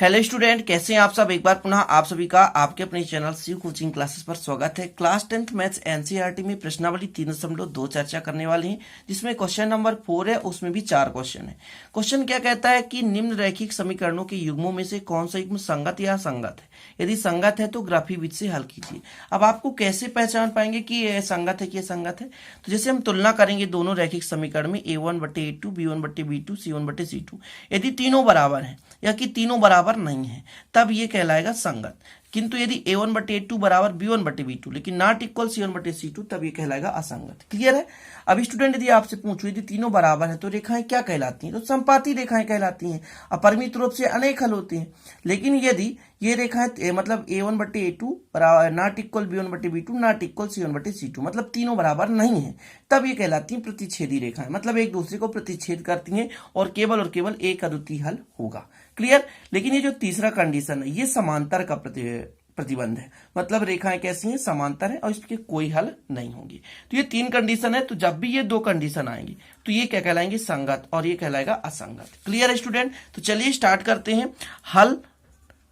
Hello student, कैसे हैं आप सब। एक बार पुनः आप सभी का आपके अपने चैनल शिव कोचिंग क्लासेस पर स्वागत है। क्लास 10th मैथ्स एनसीईआरटी में प्रश्नावली 3.2 चर्चा करने वाले हैं, जिसमें क्वेश्चन नंबर 4 है, उसमें भी 4 क्वेश्चन है। क्वेश्चन क्या कहता है कि निम्न रैखिक समीकरणों के युग्मों में से कौन सा युग्म संगत या असंगत है। यदि संगत है तो ग्राफी विधि से हल कीजिए। अब आपको कैसे पहचान पाएंगे कि यह संगत है कि यह संगत है, तो जैसे हम तुलना करेंगे दोनों रैखिक समीकरण में a1/a2, b1/b2, c1/c2। यदि तीनों बराबर हैं या कि तीनों बराबर नहीं है तब ये कहलाएगा संगत। किंतु यदि a1/a2 बराबर b1/b2 लेकिन नॉट इक्वल c1/c2 तब ये कहलाएगा असंगत। क्लियर है। अब स्टूडेंट यदि आपसे पूछो यदि तीनों बराबर है तो रेखाएं क्या कहलाती हैं, तो संपाती रेखाएं कहलाती हैं। अपरिमित रूप से अनेक हल होते हैं। लेकिन यदि ये रेखाएं मतलब a1/a2 बराबर not equal b1/b2 not equal c1/c2 मतलब तीनों बराबर नहीं है तब ये कहलाती हैं प्रतिच्छेदी रेखाएं, मतलब एक दूसरे को प्रतिच्छेद करती हैं और केवल एक अद्वितीय हल होगा। क्लियर। लेकिन ये जो तीसरा कंडीशन है ये समांतर का प्रतिबंध है, मतलब रेखाएं कैसी हैं, समांतर है और इसके कोई हल नहीं होंगी। तो ये 3 कंडीशन है, तो जब भी ये 2 कंडीशन आएंगी तो ये क्या कहलाएंगे, संगत, और ये कहलाएगा असंगत। क्लियर है स्टूडेंट। तो चलिए स्टार्ट करते हैं।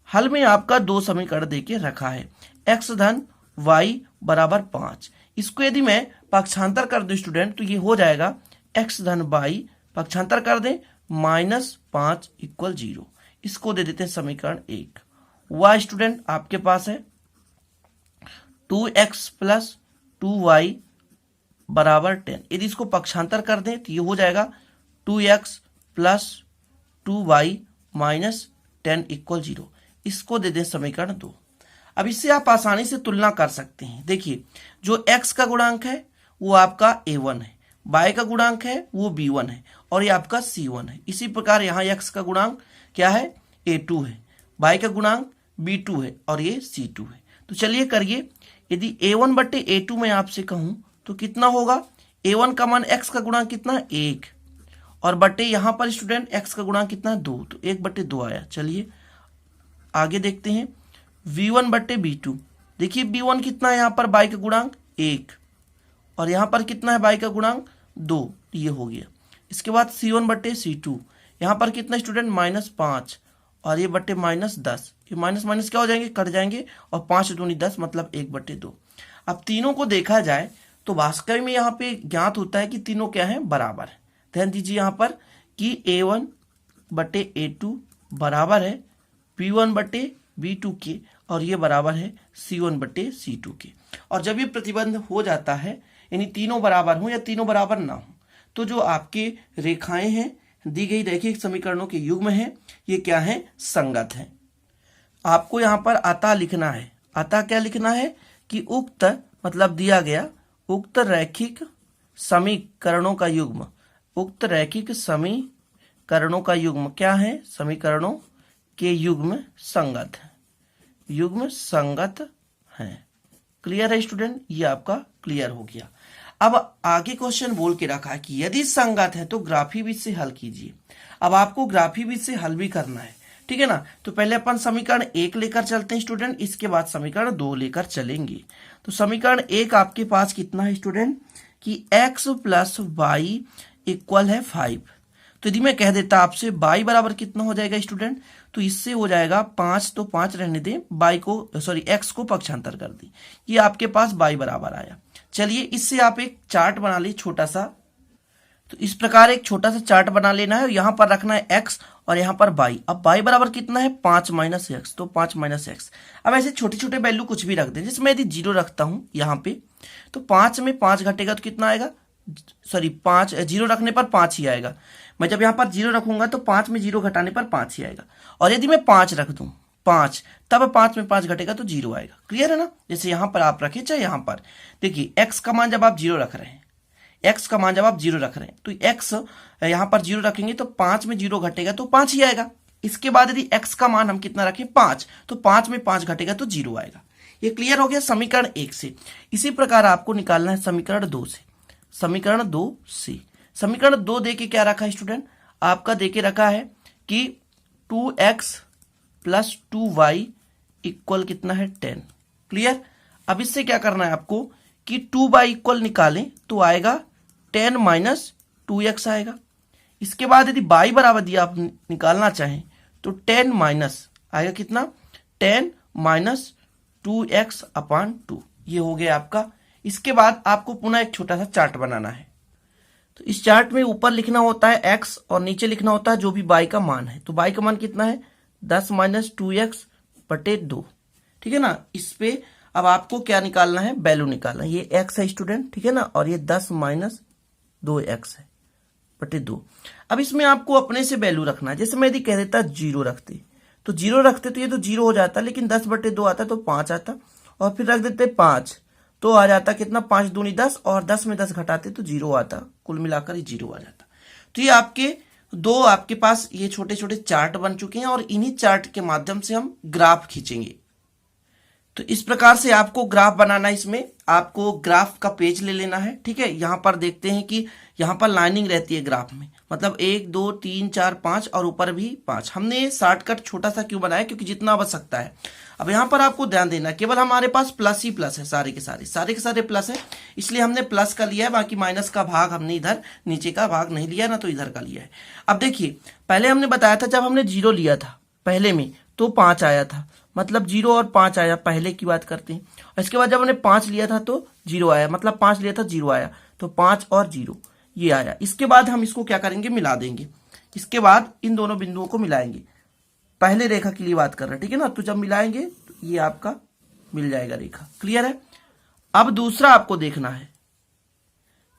हल में आपका 2 समीकरण देके रखा है, x धन y बराबर 5। इसको यदि मैं पक्षांतर कर दूं स्टूडेंट तो ये हो जाएगा x धन y, पक्षांतर कर दें, -5 = 0। इसको दे देते हैं समीकरण 1। y स्टूडेंट आपके पास है 2x + 2y बराबर 10। यदि इसको पक्षांतर कर दें तो ये हो जाएगा 2x + 2y - 10 = 0। इसको दे दें समीकरण 2। अब इससे आप आसानी से तुलना कर सकते हैं। देखिए, जो x का गुणांक है वो आपका a1 है, y का गुणांक है वो b1 है और ये आपका c1 है। इसी प्रकार यहाँ x का गुणांक क्या है, a2 है, y का गुणांक b2 है और ये c2 है। तो चलिए करिए। यदि a1/a2 में आपसे कहूं तो कितना होगा, a1 का मान x का गुणांक कितना है, 1, और बटे यहाँ पर स्टूडेंट x का गुणांक कितना है, 2, तो 1/2 आया। चलिए आगे देखते हैं। v1/b2, देखिए b1 कितना है यहाँ पर, y का गुणांक 1, और यहाँ पर कितना है, y का गुणांक 2, ये हो गया। इसके बाद c1/c2, यहाँ पर कितना स्टूडेंट, -5, और ये बटे -10, ये माइनस क्या हो जाएंगे, कट जाएंगे, और 5 दूनी 10 मतलब 1/2। अब तीनों को देखा जाए तो वास्तव में यहाँ पे ज्ञात होता है कि तीनों क्या है, बराबर है। ध्यान दीजिए यहाँ पर कि a1/a2 बराबर है b1/b2 के, और ये बराबर है c1/c2 के। और जब ये प्रतिबंध हो जाता है, यानी तीनों बराबर हो या तीनों बराबर ना हो, तो जो आपके रेखाएं हैं दी गई रैखिक समीकरणों के युग्म हैं ये क्या है, संगत है। आपको यहाँ पर अतः लिखना है। अतः क्या लिखना है कि उक्त, मतलब दिया गया उक्त रैखिक समीकरणों का युग्म, उक्त रैखिक समीकरणों का युग्म क्या है, समीकरणों के युग्म संगत है, युग्म संगत है। क्लियर है स्टूडेंट, ये आपका क्लियर हो गया। अब आगे क्वेश्चन बोल के रखा है कि यदि संगत है तो ग्राफी विधि से हल कीजिए। अब आपको ग्राफी विधि से हल भी करना है, ठीक है ना। तो पहले अपन समीकरण 1 लेकर चलते हैं स्टूडेंट, इसके बाद समीकरण 2 लेकर चलेंगे। तो समीकरण 1 आपके पास कितना है स्टूडेंट कि x + y = 5। तो यदि मैं कह देता आपसे y बराबर कितना हो जाएगा स्टूडेंट, तो इससे हो जाएगा 5, तो 5 रहने दें, x को पक्षांतर कर दी, ये आपके पास y बराबर आया। चलिए इससे आप एक चार्ट बना ली छोटा सा। तो इस प्रकार एक छोटा सा चार्ट बना लेना है, यहाँ पर रखना है x और यहाँ पर y। अब y बराबर कितना है, 5 - x, तो 5 - x। अब ऐसे छोटे छोटे वैल्यू कुछ भी रख दें, जिसमें यदि 0 रखता हूं यहाँ पे तो 5 में 5 घटेगा तो कितना आएगा, 5 0 रखने पर 5 ही आएगा। मैं जब यहाँ पर 0 रखूंगा तो 5 में 0 घटाने पर 5 ही आएगा। और यदि मैं 5 रख दूं, 5, तब 5 में 5 घटेगा तो 0 आएगा। क्लियर है ना। जैसे यहाँ पर आप रखें चाहे यहाँ पर, देखिए x का मान जब आप 0 रख रहे हैं, x का मान जब आप 0 रख रहे हैं तो x यहाँ पर 0 रखेंगे तो 5 में 0 घटेगा तो 5 ही आएगा। इसके बाद यदि x का मान हम कितना रखें, 5, तो 5 में 5 घटेगा तो 0 आएगा। ये क्लियर हो गया समीकरण 1 से। इसी प्रकार आपको निकालना है समीकरण 2 से। समीकरण 2 से, समीकरण 2 दे के क्या रखा है स्टूडेंट, आपका दे के रखा है कि 2x + 2y = कितना है, 10। क्लियर। अब इससे क्या करना है आपको कि 2y = निकालें तो आएगा 10 - 2x आएगा। इसके बाद यदि y बराबर दिया आप निकालना चाहें तो 10 - आएगा कितना 10 माइनस 2x/2, ये हो गया आपका। इसके बाद आपको पुनः एक छोटा सा चार्ट बनाना है। तो इस चार्ट में ऊपर लिखना होता है x और नीचे लिखना होता है जो भी y का मान है। तो y का मान कितना है 10 माइनस 2x/2, ठीक है ना। इस पे अब आपको क्या निकालना है, वैल्यू निकालना है। ये x है स्टूडेंट, ठीक है ना, और ये 10 माइनस 2x है बटे 2। अब इसमें आपको अपने से वैल्यू रखना है। जैसे मैं यदि कह देता 0 रखते, तो 0 रखते तो ये तो 0 हो जाता, लेकिन 10/2 आता तो 5 आता, और फिर रख देते 5 तो आ जाता कितना 5 दूनी 10, और 10 में 10 घटाते तो 0 आता, कुल मिलाकर ही 0 आ जाता। तो ये आपके पास ये छोटे छोटे चार्ट बन चुके हैं, और इन्हीं चार्ट के माध्यम से हम ग्राफ खींचेंगे। तो इस प्रकार से आपको ग्राफ बनाना है। इसमें आपको ग्राफ का पेज ले लेना है, ठीक है। यहां पर देखते हैं कि यहां पर लाइनिंग रहती है ग्राफ में, मतलब 1 2 3 4 5 और ऊपर भी 5। हमने शॉर्टकट छोटा सा क्यों बनाया, क्योंकि जितना आवश्यकता है। अब यहां पर आपको ध्यान देना, केवल हमारे पास प्लस ही प्लस है, सारे के सारे प्लस है, इसलिए हमने प्लस का लिया है। बाकी माइनस का भाग हमने इधर नीचे का भाग नहीं लिया ना, तो इधर का लिया है। अब देखिए, पहले हमने बताया था जब हमने 0 लिया था पहले में तो 5 आया था, मतलब 0 और 5 आया, पहले की बात करते हैं। और इसके बाद जब हमने 5 लिया था तो 0 आया, मतलब 5 लिया था 0 आया, तो 5 और 0 ये आया। इसके बाद हम इसको क्या करेंगे, मिला देंगे। इसके बाद इन दोनों बिंदुओं को मिलाएंगे, पहले रेखा के लिए बात कर रहे हैं, ठीक है ना। तो जब मिलाएंगे तो ये आपका मिल जाएगा रेखा, क्लियर है। अब दूसरा आपको देखना है,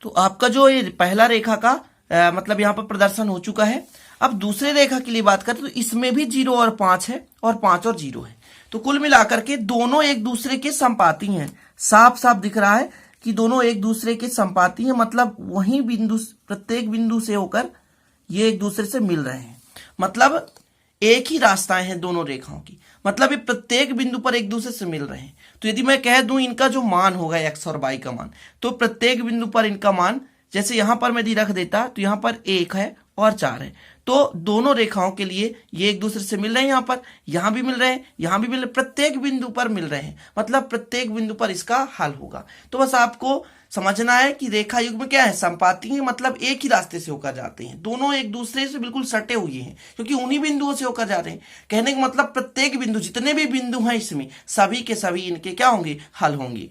तो आपका जो ये पहला रेखा का मतलब यहाँ पर प्रदर्शन हो चुका है। अब दूसरे रेखा के लिए बात करें तो इसमें भी 0 और 5 है, और 5 और 0 है। तो कुल मिलाकर के दोनों एक दूसरे के संपाती हैं। साफ साफ दिख रहा है कि दोनों एक दूसरे के संपाती हैं, मतलब वही बिंदु, प्रत्येक बिंदु से होकर ये एक दूसरे से मिल रहे हैं, मतलब एक ही रास्ताएं हैं दोनों रेखाओं की, मतलब ये प्रत्येक बिंदु पर एक दूसरे से मिल रहे हैं। तो यदि मैं कह दूं इनका जो मान होगा x और y का मान, तो प्रत्येक बिंदु पर इनका मान, जैसे यहां पर मैं यदि रख देता तो यहां पर 1 है और 4 है, तो दोनों रेखाओं के लिए ये एक दूसरे से मिल रहे हैं। यहां भी मिल रहे हैं, यहां भी मिल रहे हैं, प्रत्येक बिंदु पर मिल रहे हैं, मतलब प्रत्येक बिंदु पर इसका हल होगा। तो बस आपको समझना है कि रेखा युग्म क्या है, संपाती है, मतलब एक ही रास्ते से होकर जाते हैं, दोनों एक दूसरे से बिल्कुल सटे हुए हैं, क्योंकि उन्हीं बिंदुओं से होकर जा रहे हैं। कहने का मतलब प्रत्येक बिंदु, जितने भी बिंदु हैं इसमें, सभी के सभी इनके क्या होंगे, हल होंगे।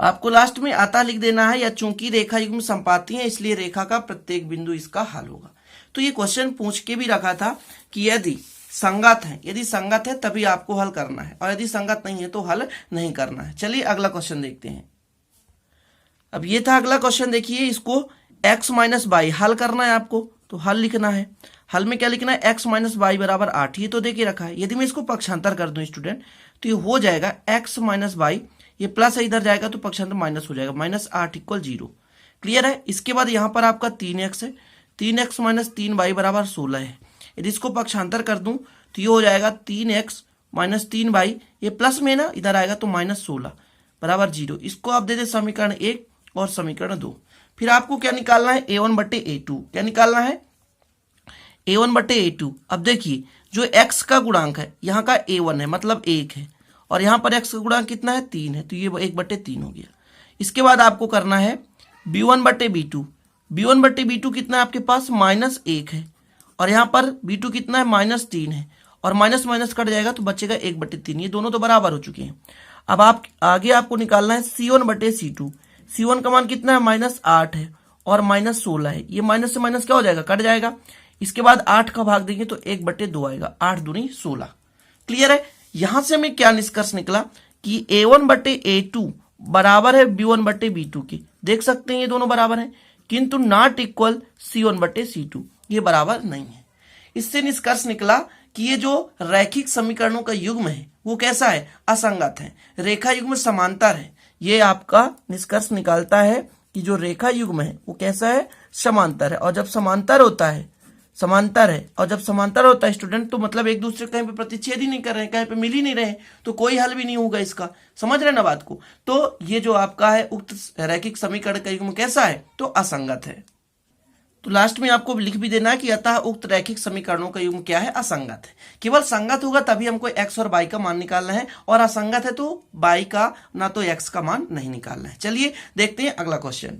आपको लास्ट में आता लिख देना है, या चूंकि रेखा युग्म संपाती है इसलिए रेखा का प्रत्येक बिंदु इसका हल होगा। तो ये क्वेश्चन पूछ के भी रखा था कि यदि संगत है, यदि संगत है तभी आपको हल करना है, और यदि संगत नहीं है तो हल नहीं करना है। चलिए अगला क्वेश्चन देखते हैं। अब ये था अगला क्वेश्चन, देखिए इसको x माइनस वाई हल करना है आपको, तो हल लिखना है। हल में क्या लिखना है, x माइनस वाई बराबर 8, ये तो देके रखा है। यदि मैं इसको पक्षांतर कर दूं स्टूडेंट, तो ये हो जाएगा x माइनस वाई, ये प्लस है इधर जाएगा तो पक्षांतर माइनस हो जाएगा, -8 = 0, क्लियर है। इसके बाद यहाँ पर आपका 3x है, 3x माइनस 3y बराबर 16 है। यदि इसको पक्षांतर कर दूं तो ये हो जाएगा 3x माइनस 3y, ये प्लस में ना इधर आएगा तो -16 बराबर 0। इसको आप दे दे समीकरण 1 और समीकरण 2। फिर आपको क्या निकालना है, a1/a2। क्या निकालना है, a1/a2। अब देखिए जो x का गुणांक है यहाँ का a1 है, मतलब 1 है, और यहाँ पर x का गुणांक कितना है, 3 है, तो ये 1/3 हो गया। इसके बाद आपको करना है b1/b2। b1/b2 कितना है आपके पास, -1 है, और यहाँ पर b2 कितना है, -3 है, और माइनस माइनस कट जाएगा तो बचेगा 1/3। ये दोनों तो बराबर हो चुके हैं। अब आप आगे आपको निकालना है c1/c2। c1 का मान कितना है, -8 है, और -16 है, ये माइनस से माइनस क्या हो जाएगा, कट जाएगा। इसके बाद 8 का भाग देंगे तो 1/2 आएगा, 8 दूनी 16, क्लियर है। यहां से हमें क्या निष्कर्ष निकला कि a1/a2 बराबर है b1/b2 के। देख सकते हैं ये दोनों बराबर हैं, किंतु नॉट इक्वल c1/c2, ये बराबर नहीं है। इससे निष्कर्ष निकला कि ये जो रैखिक समीकरणों का युग्म है वो कैसा है, असंगत है। रेखा युग्म समांतर है, ये आपका निष्कर्ष निकालता है कि जो रेखा युग्म है वो कैसा है, समांतर है। और जब समांतर होता है स्टूडेंट, तो मतलब एक दूसरे कहीं पे प्रतिच्छेद ही नहीं कर रहे हैं, कहीं पे मिल ही नहीं रहे, तो कोई हल भी नहीं होगा इसका। समझ रहे ना बात को। तो ये जो आपका है उक्त रैखिक समीकरण का युग्म कैसा है, तो असंगत है। तो लास्ट में आपको लिख भी देना है कि अतः उक्त रैखिक समीकरणों का युग्म क्या है, असंगत है। केवल संगत होगा तभी हमको x और y का मान निकालना है, और असंगत है तो y का ना तो x का मान नहीं निकालना है। चलिए देखते हैं अगला क्वेश्चन।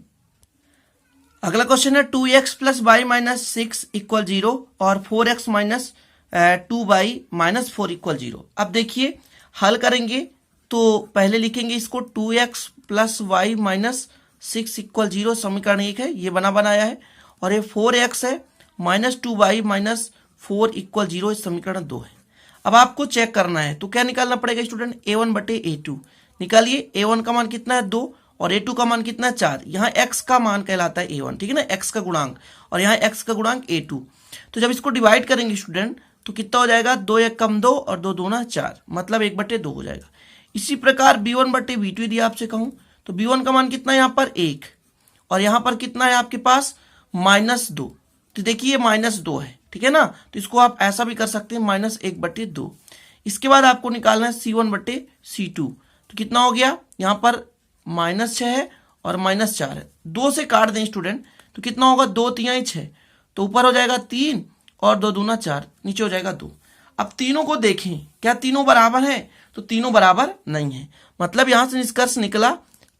अगला क्वेश्चन है 2x + y - 6 = 0 और 4x - 2y-4 इक्वल 0। अब देखिए हल करेंगे तो पहले लिखेंगे इसको 2x plus Y minus 6 equal 0, समीकरण 1 है, ये बना बनाया है। और ये 4x है माइनस 2y-4 इक्वल 0, समीकरण 2 है। अब आपको चेक करना है तो क्या निकालना पड़ेगा स्टूडेंट, a1/a2 निकालिए। a1 का मान कितना है 2 और a2 का मान कितना है 4। यहाँ x का मान कहलाता है a1, ठीक है ना, x का गुणांक, और यहाँ x का गुणांक a2। तो जब इसको डिवाइड करेंगे स्टूडेंट तो कितना हो जाएगा, 2 1 कम 2 और 2 दूना 4, मतलब 1/2 हो जाएगा। इसी प्रकार b1/b2 यदि आपसे कहूं तो b1 का मान कितना है यहाँ पर 1 और यहाँ पर कितना है आपके पास -2। तो देखिए -2 है, ठीक है ना, तो इसको आप ऐसा भी कर सकते हैं -1/2। इसके बाद आपको निकालना है c1/c2, तो कितना हो गया, यहाँ पर -6 है और -4 है, 2 से काट दें स्टूडेंट तो कितना होगा, 2 3 6, तो ऊपर हो जाएगा 3 और 2 दूना 4, नीचे हो जाएगा 2। अब तीनों को देखें, क्या तीनों बराबर हैं, तो तीनों बराबर नहीं है। मतलब यहां से निष्कर्ष निकला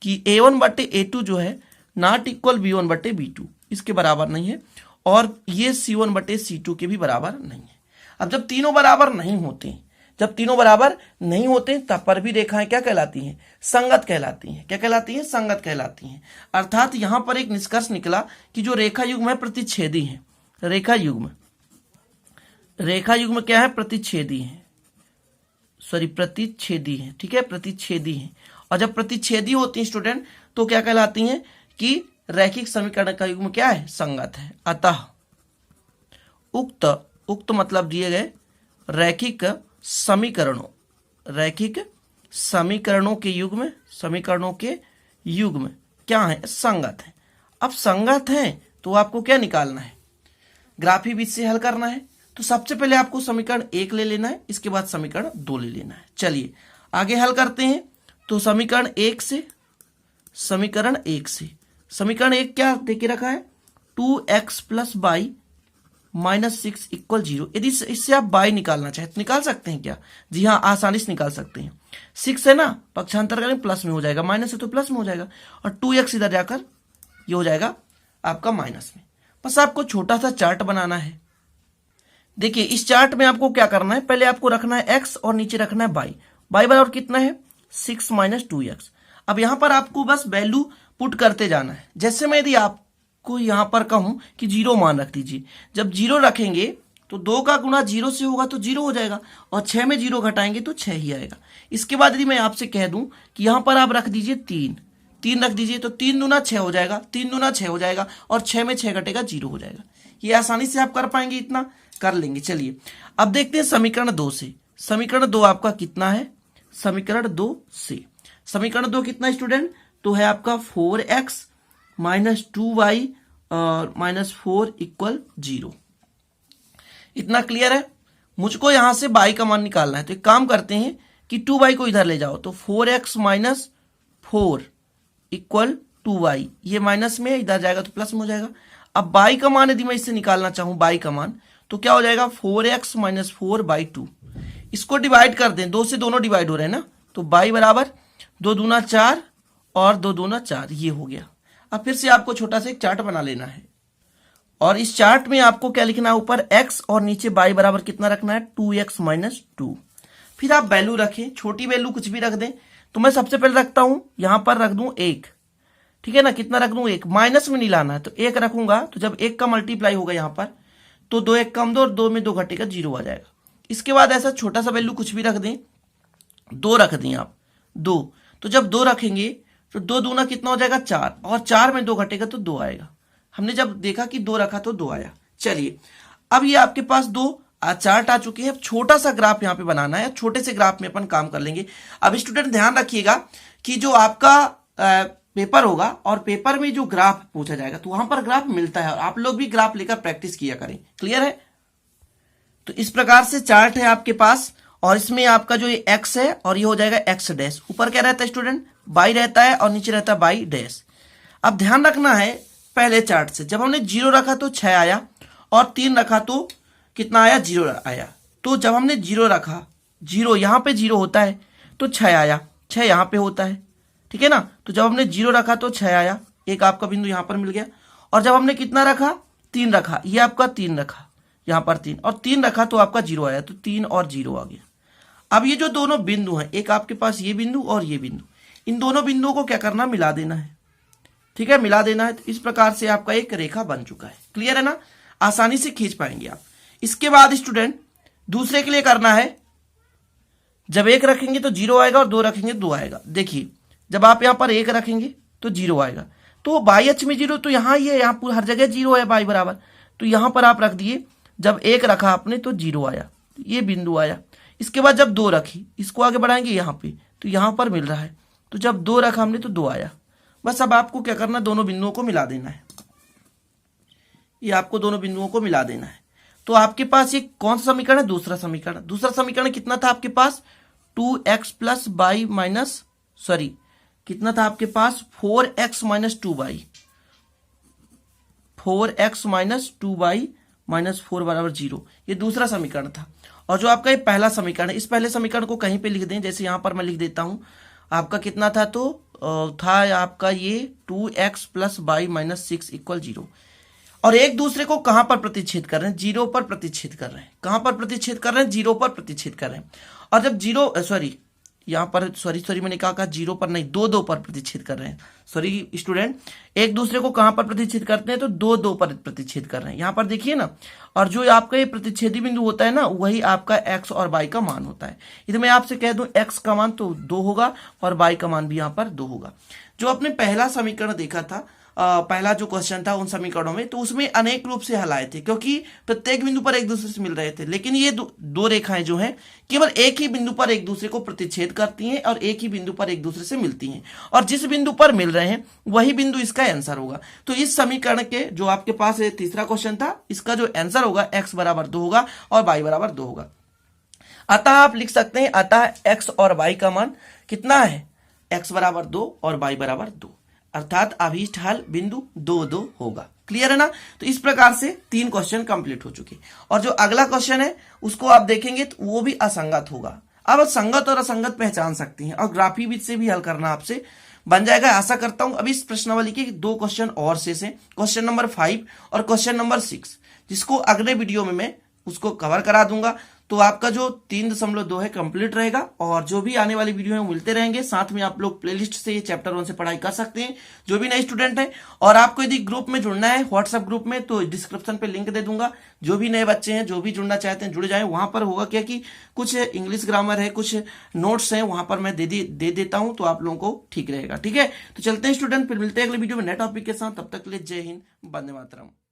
कि a1/a2 जो है नॉट इक्वल b1/b2, इसके बराबर नहीं है, और ये c1/c2 के भी बराबर नहीं है। अब जब तीनों बराबर नहीं होते, तब पर भी रेखाएं क्या कहलाती हैं, संगत कहलाती हैं। क्या कहलाती हैं, संगत कहलाती हैं। अर्थात यहां पर एक निष्कर्ष निकला कि जो रेखा युग्म है प्रतिच्छेदी है। रेखा युग्म क्या है, प्रतिच्छेदी है, ठीक है, प्रतिच्छेदी है। और जब प्रतिच्छेदी होती है स्टूडेंट तो क्या कहलाती हैं कि रैखिक समीकरण का युग्म क्या है, संगत है। अतः उक्त मतलब दिए गए रैखिक समीकरणों के युग्म क्या है, संगत है। अब संगत है तो आपको क्या निकालना है, ग्राफी विधि से हल करना है। तो सबसे पहले आपको समीकरण 1 ले लेना है, इसके बाद समीकरण 2 ले लेना है। चलिए आगे हल करते हैं। तो समीकरण 1 से समीकरण 1 क्या देके रखा है, 2x plus Y minus 6 equal 0। यदि इससे आप बाई निकालना चाहे तो निकाल सकते हैं क्या, जी हाँ, आसानी से निकाल सकते हैं। 6 है ना, पक्षांतर करें प्लस में हो जाएगा, माइनस है तो प्लस में हो जाएगा, और 2x इधर जाकर ये हो जाएगा आपका माइनस में। बस आपको छोटा सा चार्ट बनाना है। देखिए इस चार्ट में आपको क्या करना है, पहले आपको रखना है x और नीचे रखना है y बराबर कितना है, 6 - 2x। अब यहां पर आपको बस वैल्यू पुट करते जाना है। जैसे मैं यदि आपको यहां पर कहूं कि 0 मान रख दीजिए, जब 0 रखेंगे तो 2 का गुणा 0 से होगा तो 0 हो जाएगा, और 6 में 0 घटाएंगे तो 6 ही आएगा। इसके बाद यदि मैं आपसे कह दूं कि यहां पर आप रख दीजिए 3 रख दीजिए, तो 3 दूना 6 हो जाएगा, 3 दूना 6 हो जाएगा, और 6 में 6 घटेगा 0 हो जाएगा। ये आसानी से आप कर पाएंगे, इतना कर लेंगे। चलिए अब देखते हैं समीकरण 2 से। समीकरण 2 आपका कितना है, समीकरण 2 से समीकरण 2 कितना है स्टूडेंट, तो है आपका 4x माइनस 2y और -4 इक्वल 0। इतना क्लियर है। मुझको यहां से y का मान निकालना है, तो एक काम करते हैं कि 2y को इधर ले जाओ, तो 4x माइनस 4 इक्वल 2y, ये माइनस में इधर जाएगा तो प्लस में हो जाएगा। अब y का मान यदि मैं इससे निकालना चाहूं, y का मान, तो क्या हो जाएगा 4x - 4/2। इसको डिवाइड कर दें, 2 से दोनों डिवाइड हो रहे हैं ना, तो y बराबर 2 दूना 4 और 2 दूना 4, ये हो गया। अब फिर से आपको छोटा सा एक चार्ट बना लेना है, और इस चार्ट में आपको क्या लिखना है, ऊपर x और नीचे y बराबर कितना रखना है, 2x - 2। फिर आप वैल्यू रखें, छोटी वैल्यू कुछ भी रख दें। तो मैं सबसे पहले रखता हूं, यहां पर रख दूं 1, ठीक है ना, कितना रख दूं 1, माइनस में नहीं लाना है, तो 1 रखूंगा। तो जब 1 का मल्टीप्लाई होगा यहां पर, तो 2 1 कम 2 और 2 में 2 घटेगा, 0 आ जाएगा। इसके बाद ऐसा छोटा सा वैल्यू कुछ भी रख दें, 2 रख दें आप, 2। तो जब 2 रखेंगे तो 2 दूना कितना हो जाएगा 4, और 4 में 2 घटेगा तो 2 आएगा। हमने जब देखा कि 2 रखा तो 2 आया। चलिए अब ये आपके पास 2 चार्ट आ चुके हैं। अब छोटा सा ग्राफ यहाँ पे बनाना है, छोटे से ग्राफ में अपन काम कर लेंगे। अब स्टूडेंट ध्यान रखिएगा कि जो आपका पेपर होगा और पेपर में जो ग्राफ पूछा जाएगा तो वहां पर ग्राफ मिलता है, और आप लोग भी ग्राफ लेकर प्रैक्टिस किया करें। क्लियर है। तो इस प्रकार से चार्ट है आपके पास, और इसमें आपका जो ये x है और ये हो जाएगा x डैश। ऊपर क्या रहता है स्टूडेंट, y रहता है, और नीचे रहता है y डैश। अब ध्यान रखना है पहले चार्ट से, जब हमने 0 रखा तो 6 आया, और 3 रखा तो कितना आया, 0 आया। तो जब हमने 0 रखा, 0 यहां पे 0 होता है तो 6 आया, 6 यहां पे होता है, ठीक है ना। तो जब हमने 0 रखा तो 6 आया, एक आपका बिंदु यहां पर मिल गया। और जब हमने कितना रखा, 3 रखा, ये आपका 3 रखा, यहाँ पर 3 और 3 रखा तो आपका 0 आया, तो 3 और 0 आ गया। अब ये जो दोनों बिंदु हैं, एक आपके पास ये बिंदु और ये बिंदु, इन दोनों बिंदुओं को क्या करना, मिला देना है। ठीक है, मिला देना है। तो इस प्रकार से आपका एक रेखा बन चुका है। क्लियर है ना, आसानी से खींच पाएंगे आप। इसके बाद स्टूडेंट दूसरे के लिए करना है, जब 1 रखेंगे तो 0 आएगा और 2 रखेंगे तो 2 आएगा। देखिए जब आप यहाँ पर 1 रखेंगे तो 0 आएगा, तो बाई अक्ष में 0, तो यहाँ ये यहाँ पूरी हर जगह 0 है बाई बराबर, तो यहाँ पर आप रख दिए। जब 1 रखा आपने तो 0 आया, ये बिंदु आया। इसके बाद जब 2 रखी, इसको आगे बढ़ाएंगे यहाँ पे, तो यहाँ पर मिल रहा है, तो जब 2 रखा हमने तो 2 आया। बस अब आपको क्या करना, दोनों बिंदुओं को मिला देना है। ये आपको दोनों बिंदुओं को मिला देना है। तो आपके पास ये कौन सा समीकरण है, दूसरा समीकरण। दूसरा समीकरण कितना था आपके पास, 2x प्लस बाई माइनस कितना था आपके पास, 4x minus 2y, 4x minus 2y minus 4 बराबर 0। ये दूसरा समीकरण था। और जो आपका ये पहला समीकरण है, इस पहले समीकरण को कहीं पे लिख दें, जैसे यहां पर मैं लिख देता हूं। आपका कितना था, तो था आपका ये 2x plus by minus 6 equal 0। और एक दूसरे को कहां पर प्रतिच्छेद कर रहे हैं, 0 पर प्रतिच्छेद कर रहे हैं। कहां पर प्रतिच्छेद कर रहे हैं, 0 पर प्रतिच्छेद कर रहे हैं। और जब 0 यहाँ पर मैंने कहा 0 पर नहीं, 2 पर प्रतिच्छेद कर रहे हैं। सॉरी स्टूडेंट, एक दूसरे को कहां पर प्रतिच्छेद करते हैं, तो 2 पर प्रतिच्छेद कर रहे हैं। यहाँ पर देखिए ना, और जो आपका ये प्रतिच्छेदी बिंदु होता है ना, वही आपका x और y का मान होता है। इधर मैं आपसे कह दूं x का मान तो 2 होगा और y का मान भी यहाँ पर 2 होगा। जो आपने पहला समीकरण देखा था, पहला जो क्वेश्चन था उन समीकरणों में, तो उसमें अनेक रूप से हल आए थे, क्योंकि प्रत्येक बिंदु पर एक दूसरे से मिल रहे थे। लेकिन ये दो रेखाएं जो हैं केवल एक ही बिंदु पर एक दूसरे को प्रतिच्छेद करती हैं और एक ही बिंदु पर एक दूसरे से मिलती हैं, और जिस बिंदु पर मिल रहे हैं वही बिंदु इसका आंसर होगा। तो इस समीकरण के जो आपके पास तीसरा क्वेश्चन था, इसका जो आंसर होगा x बराबर 2 होगा और y बराबर 2 होगा। अतः आप लिख सकते हैं, अतः x और y का मान कितना है, x बराबर 2 और y बराबर 2, अर्थात अभीष्ट हल बिंदु 2 होगा। क्लियर है ना। तो इस प्रकार से 3 क्वेश्चन कंप्लीट हो चुके। और जो अगला क्वेश्चन है उसको आप देखेंगे तो वो भी असंगत होगा। अब संगत और असंगत पहचान सकते हैं, और ग्राफी विधि से भी हल करना आपसे बन जाएगा, आशा करता हूं। अभी इस प्रश्नावली के 2 क्वेश्चन और शेष हैं, क्वेश्चन नंबर 5 और क्वेश्चन नंबर 6, जिसको अगले वीडियो में मैं उसको कवर करा दूंगा। तो आपका जो 3.2 है कंप्लीट रहेगा, और जो भी आने वाली वीडियो है वो मिलते रहेंगे। साथ में आप लोग प्लेलिस्ट से ये चैप्टर 1 से पढ़ाई कर सकते हैं, जो भी नए स्टूडेंट हैं। और आपको यदि ग्रुप में जुड़ना है, व्हाट्सएप ग्रुप में, तो डिस्क्रिप्शन पे लिंक दे दूंगा। जो भी नए बच्चे हैं, जो भी जुड़ना चाहते हैं, जुड़ जाए। वहां पर होगा क्या कि कुछ इंग्लिश ग्रामर है, कुछ नोट्स हैं, वहां पर मैं दे देता हूं, तो आप लोगों को ठीक रहेगा। ठीक है, तो चलते हैं स्टूडेंट, फिर मिलते हैं अगले वीडियो में नए टॉपिक के साथ। तब तक के लिए जय हिंद, वंदे मातरम।